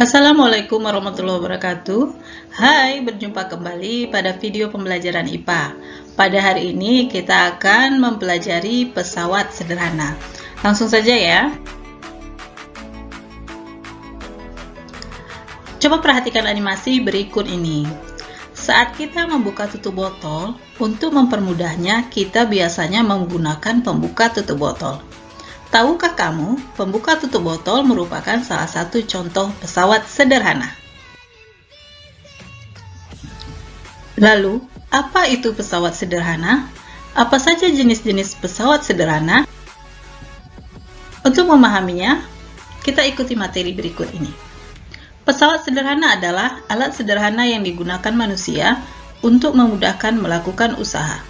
Assalamualaikum warahmatullahi wabarakatuh. Hai, berjumpa kembali pada video pembelajaran IPA. Pada hari ini kita akan mempelajari pesawat sederhana. Langsung saja ya. Coba perhatikan animasi berikut ini. Saat kita membuka tutup botol, untuk mempermudahnya kita biasanya menggunakan pembuka tutup botol. Tahukah kamu, pembuka tutup botol merupakan salah satu contoh pesawat sederhana. Lalu, apa itu pesawat sederhana? Apa saja jenis-jenis pesawat sederhana? Untuk memahaminya, kita ikuti materi berikut ini. Pesawat sederhana adalah alat sederhana yang digunakan manusia untuk memudahkan melakukan usaha.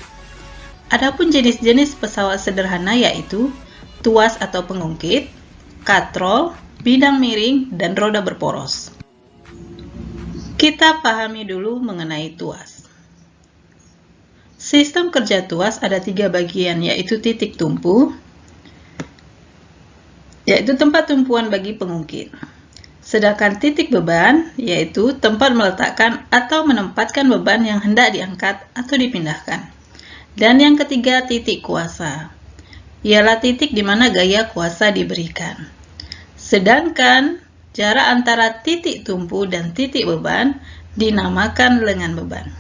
Adapun jenis-jenis pesawat sederhana yaitu tuas atau pengungkit, katrol, bidang miring, dan roda berporos. Kita pahami dulu mengenai tuas. Sistem kerja tuas ada 3 bagian, yaitu titik tumpu, yaitu tempat tumpuan bagi pengungkit. Sedangkan titik beban, yaitu tempat meletakkan atau menempatkan beban yang hendak diangkat atau dipindahkan. Dan yang ketiga, titik kuasa. Ialah titik di mana gaya kuasa diberikan. Sedangkan jarak antara titik tumpu dan titik beban dinamakan lengan beban.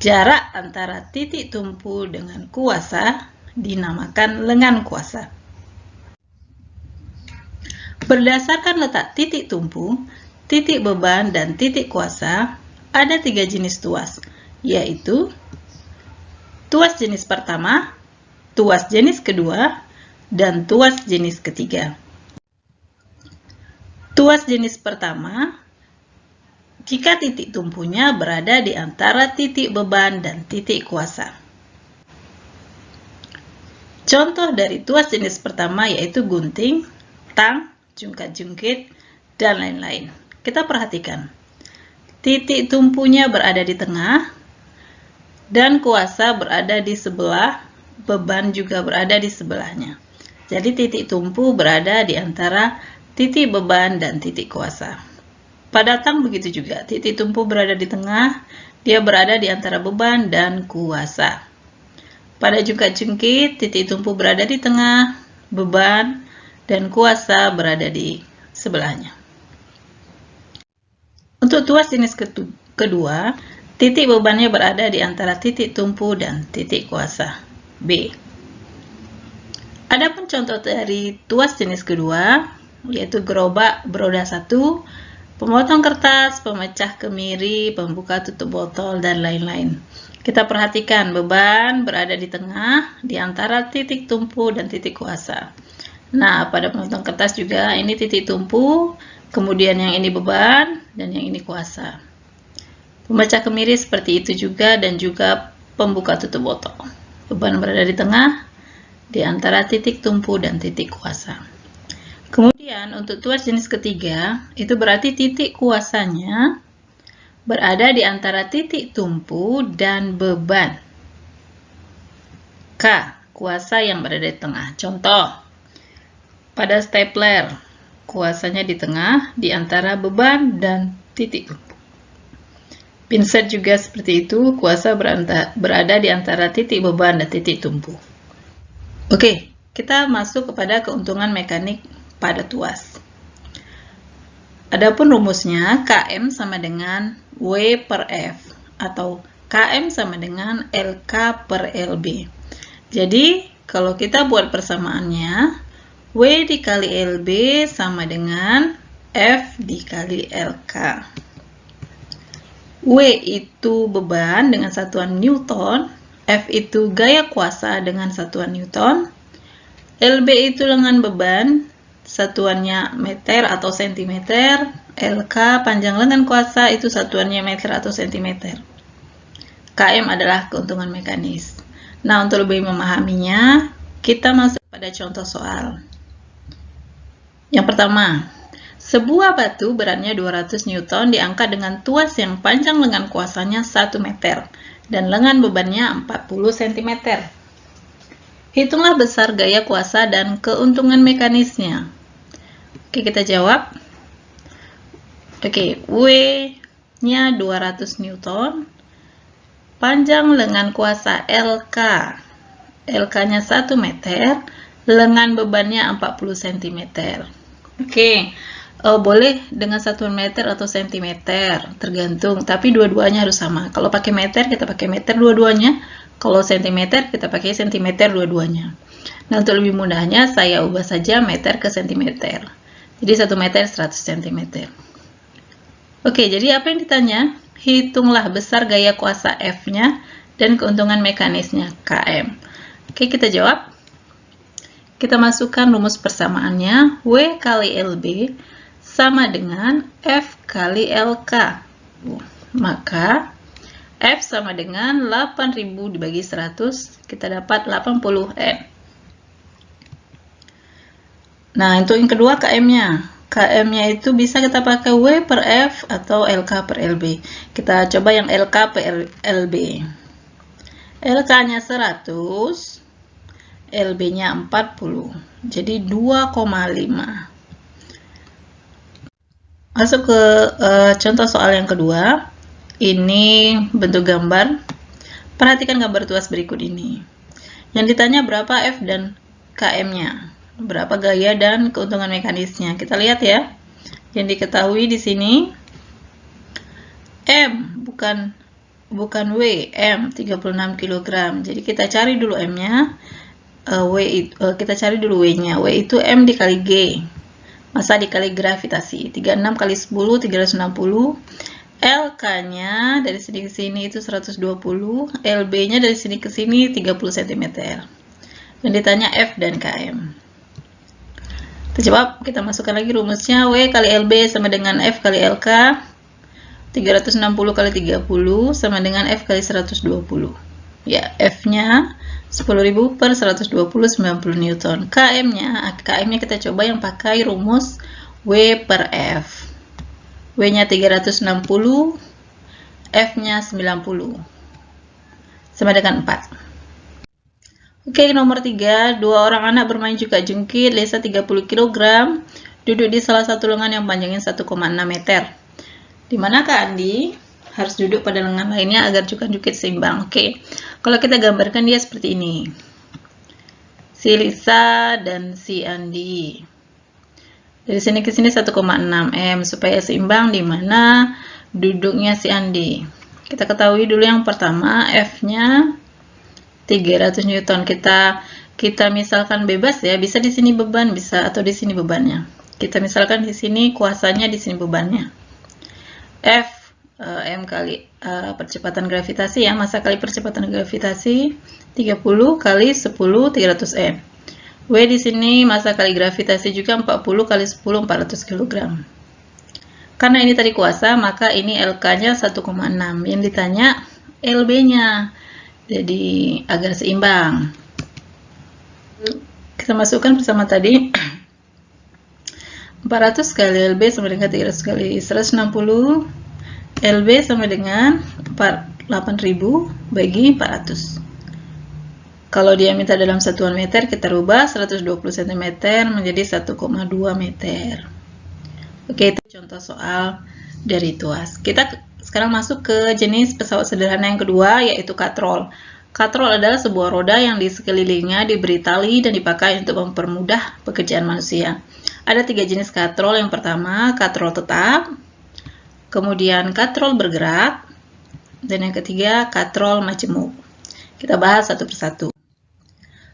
Jarak antara titik tumpu dengan kuasa dinamakan lengan kuasa. Berdasarkan letak titik tumpu, titik beban, dan titik kuasa, ada 3 jenis tuas, yaitu tuas jenis pertama, tuas jenis kedua, dan tuas jenis ketiga. Tuas jenis pertama, jika titik tumpunya berada di antara titik beban dan titik kuasa. Contoh dari tuas jenis pertama yaitu gunting, tang, jungkat-jungkit, dan lain-lain. Kita perhatikan. Titik tumpunya berada di tengah, dan kuasa berada di sebelah, beban juga berada di sebelahnya. Jadi titik tumpu berada di antara titik beban dan titik kuasa. Pada tang begitu juga, titik tumpu berada di tengah, dia berada di antara beban dan kuasa. Pada jungkat-jungkit, titik tumpu berada di tengah, beban, dan kuasa berada di sebelahnya. Untuk tuas jenis kedua, titik bebannya berada di antara titik tumpu dan titik kuasa. B. Adapun contoh dari tuas jenis kedua, yaitu gerobak beroda 1, pemotong kertas, pemecah kemiri, pembuka tutup botol, dan lain-lain. Kita perhatikan beban berada di tengah, di antara titik tumpu dan titik kuasa. Nah, pada pemotong kertas juga ini titik tumpu, kemudian yang ini beban, dan yang ini kuasa. Pemecah kemiri seperti itu juga, dan juga pembuka tutup botol. Beban berada di tengah, di antara titik tumpu dan titik kuasa. Kemudian untuk tuas jenis ketiga, itu berarti titik kuasanya berada di antara titik tumpu dan beban. K. Kuasa yang berada di tengah. Contoh, pada stapler, kuasanya di tengah, di antara beban dan titik tumpu. Pinset juga seperti itu, kuasa berada di antara titik beban dan titik tumpu. Oke, kita masuk kepada keuntungan mekanik pada tuas. Adapun rumusnya, Km sama dengan W per F, atau Km sama dengan LK per LB. Jadi, kalau kita buat persamaannya, W dikali LB sama dengan F dikali LK. W itu beban dengan satuan Newton, F itu gaya kuasa dengan satuan Newton, LB itu lengan beban, satuannya meter atau sentimeter, LK panjang lengan kuasa itu satuannya meter atau sentimeter. KM adalah keuntungan mekanis. Nah, untuk lebih memahaminya, kita masuk pada contoh soal. Yang pertama, sebuah batu beratnya 200 Newton diangkat dengan tuas yang panjang lengan kuasanya 1 meter dan lengan bebannya 40 cm. Hitunglah besar gaya kuasa dan keuntungan mekanisnya. Oke, kita jawab. Oke, W-nya 200 Newton. Panjang lengan kuasa LK. LK-nya 1 meter. Lengan bebannya 40 cm. Oke, boleh dengan satuan meter atau sentimeter, tergantung. Tapi dua-duanya harus sama. Kalau pakai meter, kita pakai meter dua-duanya. Kalau sentimeter, kita pakai sentimeter dua-duanya. Nah, untuk lebih mudahnya, saya ubah saja meter ke sentimeter. Jadi 1 meter 100 cm. Oke, jadi apa yang ditanya? Hitunglah besar gaya kuasa F-nya dan keuntungan mekanisnya, Km. Oke, kita jawab. Kita masukkan rumus persamaannya, W kali LB sama dengan F kali LK. Maka, F sama dengan 8000 dibagi 100, kita dapat 80 N. Nah, untuk yang kedua KM-nya. KM-nya itu bisa kita pakai W per F atau LK per LB. Kita coba yang LK per LB. LK-nya 100, LB-nya 40. Jadi 2,5. Masuk ke contoh soal yang kedua. Ini bentuk gambar. Perhatikan gambar tuas berikut ini. Yang ditanya berapa F dan KM-nya. Berapa gaya dan keuntungan mekanisnya. Kita lihat ya. Yang diketahui di sini M bukan W, M 36 kg. Jadi kita cari dulu M-nya. Kita cari dulu W-nya. W itu M dikali G. Massa dikali gravitasi. 36 kali 10 360. LK-nya dari sini ke sini itu 120. LB-nya dari sini ke sini 30 cm. Yang ditanya F dan KM. Jawab, kita masukkan lagi rumusnya. W kali LB sama dengan F kali LK. 360 kali 30 sama dengan F kali 120. Ya, F-nya 10.000 per 120, 90 Newton. KM-nya kita coba yang pakai rumus W per F. W-nya 360, F-nya 90. Sama dengan 4. Oke, nomor 3. Dua orang anak bermain juga jungkit, Lesa 30 kg, duduk di salah satu lengan yang panjangnya 1,6 meter. Di manakah Andi? Harus duduk pada lengan lainnya agar juga jungkit seimbang. Oke, kalau kita gambarkan dia seperti ini. Si Lisa dan si Andi. Dari sini ke sini 1,6 M. Supaya seimbang, di mana duduknya si Andi. Kita ketahui dulu yang pertama, F-nya 300 Newton. Kita misalkan bebas ya, bisa di sini beban, bisa atau di sini bebannya. Kita misalkan di sini kuasanya, di sini bebannya. F M kali percepatan gravitasi ya, massa kali percepatan gravitasi 30 kali 10 300 M. W di sini massa kali gravitasi juga 40 kali 10 400 kg. Karena ini tadi kuasa, maka ini LK-nya 1,6. Yang ditanya LB-nya. Jadi agar seimbang. Kita masukkan bersama tadi. 400 kali LB sama dengan 300 kali 160. LB sama dengan 8000 bagi 400. Kalau dia minta dalam satuan meter, kita rubah 120 cm menjadi 1,2 meter. Oke, itu contoh soal dari tuas. Kita sekarang masuk ke jenis pesawat sederhana yang kedua, yaitu katrol. Katrol adalah sebuah roda yang di sekelilingnya diberi tali dan dipakai untuk mempermudah pekerjaan manusia. Ada 3 jenis katrol. Yang pertama, katrol tetap. Kemudian katrol bergerak. Dan yang ketiga, katrol majemuk. Kita bahas satu persatu.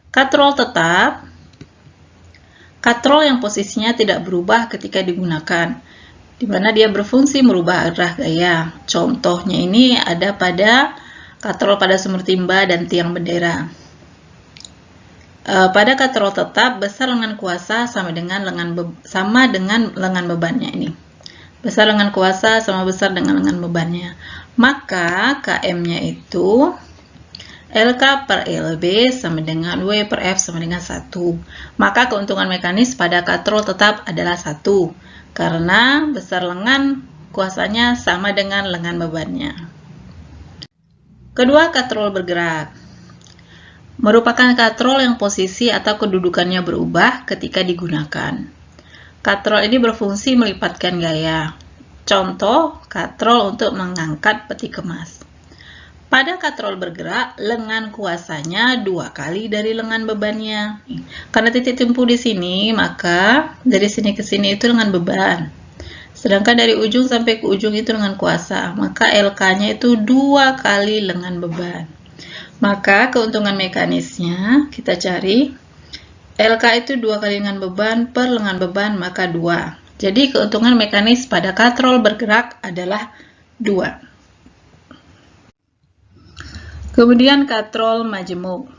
Katrol tetap. Katrol yang posisinya tidak berubah ketika digunakan, di mana dia berfungsi merubah arah gaya. Contohnya ini ada pada katrol pada sumber timba dan tiang bendera. Pada katrol tetap, besar lengan kuasa sama dengan lengan bebannya ini. Besar lengan kuasa sama besar dengan lengan bebannya. Maka KM-nya itu LK per LB sama dengan W per F sama dengan 1. Maka keuntungan mekanis pada katrol tetap adalah 1. Karena besar lengan kuasanya sama dengan lengan bebannya. Kedua, katrol bergerak. Merupakan katrol yang posisi atau kedudukannya berubah ketika digunakan. Katrol ini berfungsi melipatkan gaya. Contoh katrol untuk mengangkat peti kemas. Pada katrol bergerak, lengan kuasanya 2 kali dari lengan bebannya. Karena titik tumpu di sini, maka dari sini ke sini itu lengan beban. Sedangkan dari ujung sampai ke ujung itu lengan kuasa. Maka LK-nya itu 2 kali lengan beban. Maka keuntungan mekanisnya kita cari. LK itu 2 kali lengan beban per lengan beban, maka 2. Jadi keuntungan mekanis pada katrol bergerak adalah 2. Kemudian katrol majemuk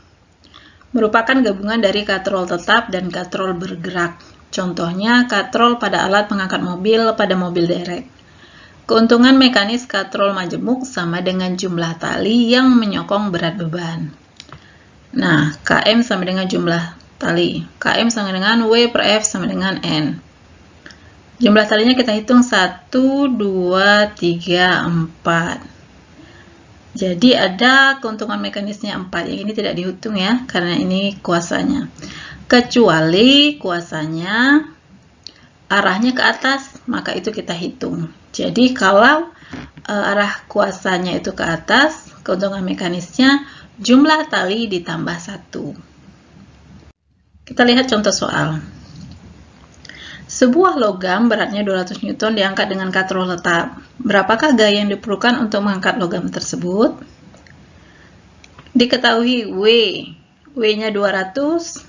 merupakan gabungan dari katrol tetap dan katrol bergerak. Contohnya katrol pada alat pengangkat mobil pada mobil derek. Keuntungan mekanis katrol majemuk sama dengan jumlah tali yang menyokong berat beban. Nah, Km sama dengan jumlah tali. Km sama dengan W per F sama dengan N. Jumlah talinya kita hitung 1, 2, 3, 4. Jadi ada keuntungan mekanisnya 4. Yang ini tidak dihitung ya, karena ini kuasanya. Kecuali kuasanya arahnya ke atas, maka itu kita hitung. Jadi kalau arah kuasanya itu ke atas, keuntungan mekanisnya jumlah tali ditambah 1. Kita lihat contoh soal. Sebuah logam beratnya 200 Newton diangkat dengan katrol tetap. Berapakah gaya yang diperlukan untuk mengangkat logam tersebut? Diketahui W-nya 200,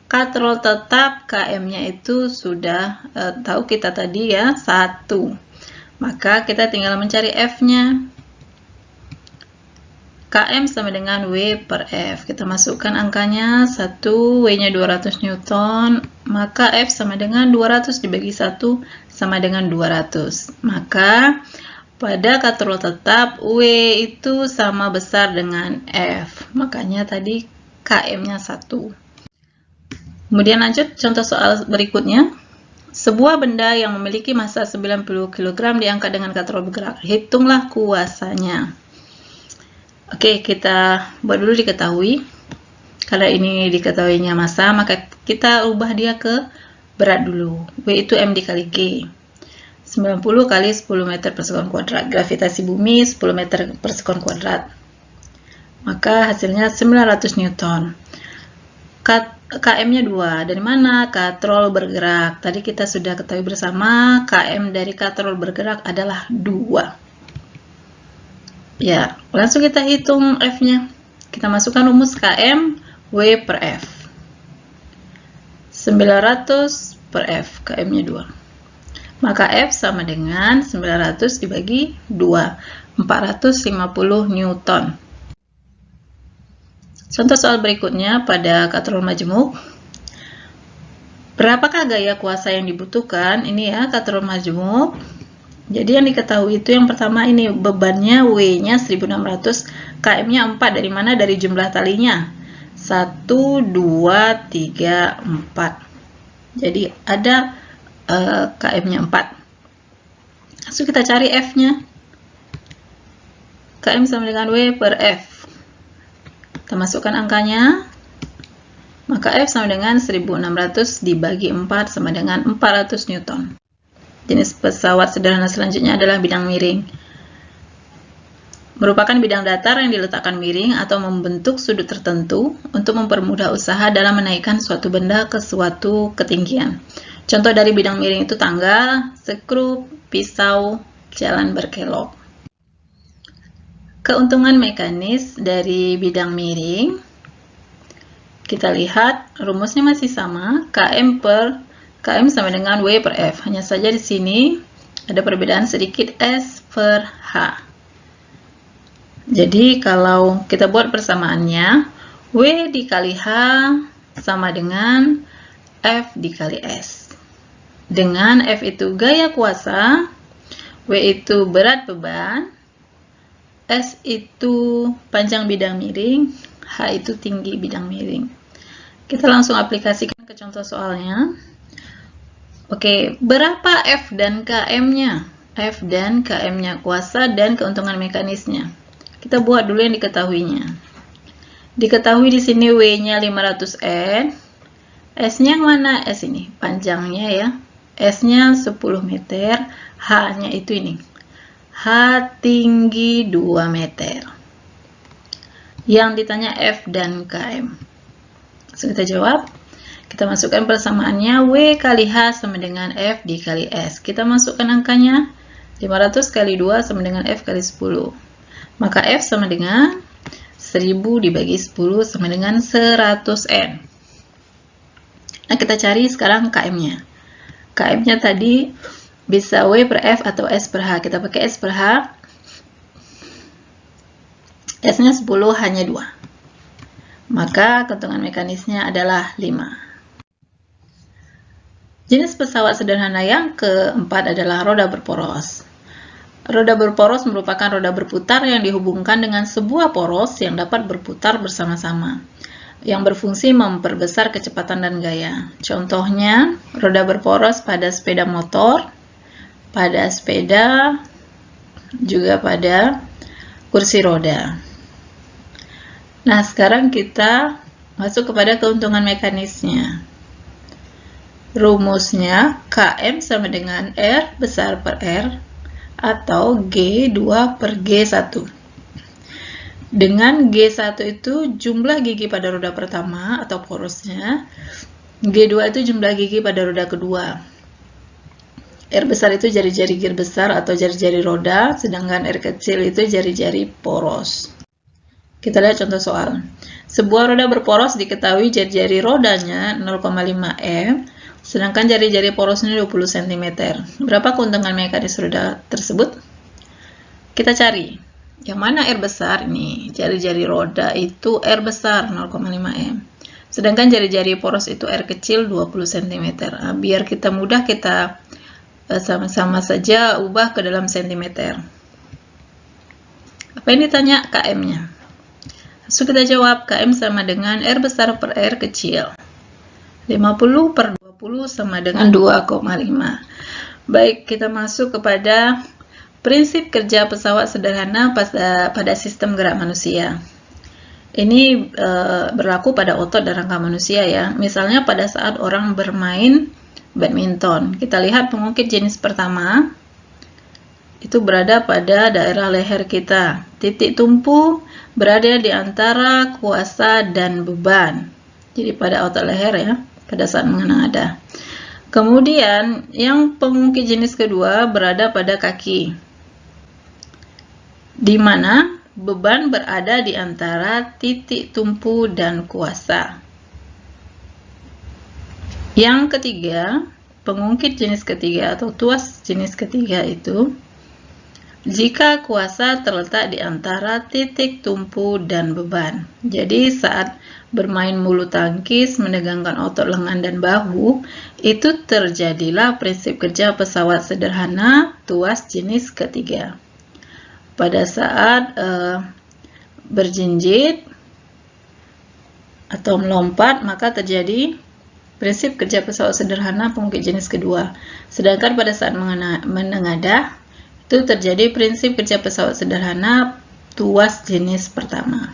katrol tetap Km-nya itu sudah tahu kita tadi ya, 1. Maka kita tinggal mencari F-nya. Km sama dengan W per F. Kita masukkan angkanya 1, W-nya 200 Newton, maka F sama dengan 200 dibagi 1 sama dengan 200. Maka pada katrol tetap W itu sama besar dengan F. Makanya tadi Km-nya 1. Kemudian lanjut contoh soal berikutnya. Sebuah benda yang memiliki massa 90 kg diangkat dengan katrol bergerak. Hitunglah kuasanya. Oke, kita buat dulu diketahui. Karena ini diketahuinya massa, maka kita ubah dia ke berat dulu. W itu M dikali G. 90 kali 10 meter per sekon kuadrat. Gravitasi bumi 10 meter per sekon kuadrat. Maka hasilnya 900 Newton. KM-nya 2. Dari mana? Katrol bergerak. Tadi kita sudah ketahui bersama, KM dari katrol bergerak adalah 2. Ya, langsung kita hitung F-nya. Kita masukkan rumus Km W per F. 900 per F, Km-nya 2. Maka F sama dengan 900 dibagi 2, 450 Newton. Contoh soal berikutnya pada katrol majemuk. Berapakah gaya kuasa yang dibutuhkan? Ini ya, katrol majemuk. Jadi yang diketahui itu yang pertama ini bebannya W-nya 1600, Km-nya 4. Dari mana? Dari jumlah talinya. 1, 2, 3, 4. Jadi ada Km-nya 4. Langsung kita cari F-nya. Km sama dengan W per F. Kita masukkan angkanya. Maka F sama dengan 1600 dibagi 4 sama dengan 400 Newton. Jenis pesawat sederhana selanjutnya adalah bidang miring. Merupakan bidang datar yang diletakkan miring atau membentuk sudut tertentu untuk mempermudah usaha dalam menaikkan suatu benda ke suatu ketinggian. Contoh dari bidang miring itu tangga, skru, pisau, jalan berkelok. Keuntungan mekanis dari bidang miring. Kita lihat rumusnya masih sama, Km sama dengan W per F. Hanya saja di sini ada perbedaan sedikit, S per H. Jadi kalau kita buat persamaannya, W dikali H sama dengan F dikali S. Dengan F itu gaya kuasa, W itu berat beban, S itu panjang bidang miring, H itu tinggi bidang miring. Kita langsung aplikasikan ke contoh soalnya. Oke, berapa F dan Km-nya? F dan Km-nya, kuasa dan keuntungan mekanisnya. Kita buat dulu yang diketahuinya. Diketahui di sini W-nya 500 N. S-nya yang mana? S ini, panjangnya ya. S-nya 10 meter, H-nya itu ini. H tinggi 2 meter. Yang ditanya F dan KM. So, kita jawab. Kita masukkan persamaannya, W kali H sama dengan F dikali S. Kita masukkan angkanya, 500 kali 2 sama dengan F kali 10. Maka F sama dengan 1000 dibagi 10 sama dengan 100N. Nah, kita cari sekarang KM-nya. KM-nya tadi bisa W per F atau S per H. Kita pakai S per H. S-nya 10, H-nya 2. Maka keuntungan mekanisnya adalah 5. Jenis pesawat sederhana yang keempat adalah roda berporos. Roda berporos merupakan roda berputar yang dihubungkan dengan sebuah poros yang dapat berputar bersama-sama, yang berfungsi memperbesar kecepatan dan gaya. Contohnya, roda berporos pada sepeda motor, pada sepeda, juga pada kursi roda. Nah, sekarang kita masuk kepada keuntungan mekanisnya. Rumusnya, KM sama dengan R besar per R, atau G2 per G1. Dengan G1 itu jumlah gigi pada roda pertama atau porosnya, G2 itu jumlah gigi pada roda kedua. R besar itu jari-jari gear besar atau jari-jari roda, sedangkan R kecil itu jari-jari poros. Kita lihat contoh soal. Sebuah roda berporos diketahui jari-jari rodanya 0,5 M, sedangkan jari-jari porosnya 20 cm. Berapa keuntungan mekanis roda tersebut? Kita cari. Yang mana R besar? Ini jari-jari roda itu R besar 0,5 M. Sedangkan jari-jari poros itu R kecil 20 cm. Nah, biar kita mudah, kita sama-sama saja ubah ke dalam cm. Apa yang ditanya? KM-nya. So, kita jawab KM sama dengan R besar per R kecil. 50 per 20 sama dengan 2,5. Baik, kita masuk kepada prinsip kerja pesawat sederhana pada sistem gerak manusia. Ini berlaku pada otot dan rangka manusia ya. Misalnya pada saat orang bermain badminton. Kita lihat pengungkit jenis pertama itu berada pada daerah leher kita. Titik tumpu berada di antara kuasa dan beban. Jadi pada otot leher ya, pada saat mengenada. Kemudian yang pengungkit jenis kedua berada pada kaki, di mana beban berada di antara titik tumpu dan kuasa. Yang ketiga, pengungkit jenis ketiga atau tuas jenis ketiga itu jika kuasa terletak di antara titik tumpu dan beban. Jadi saat bermain bulu tangkis menegangkan otot lengan dan bahu, itu terjadilah prinsip kerja pesawat sederhana tuas jenis ketiga. Pada saat berjinjit atau melompat, maka terjadi prinsip kerja pesawat sederhana pengungkit jenis kedua. Sedangkan pada saat menengadah, itu terjadi prinsip kerja pesawat sederhana tuas jenis pertama.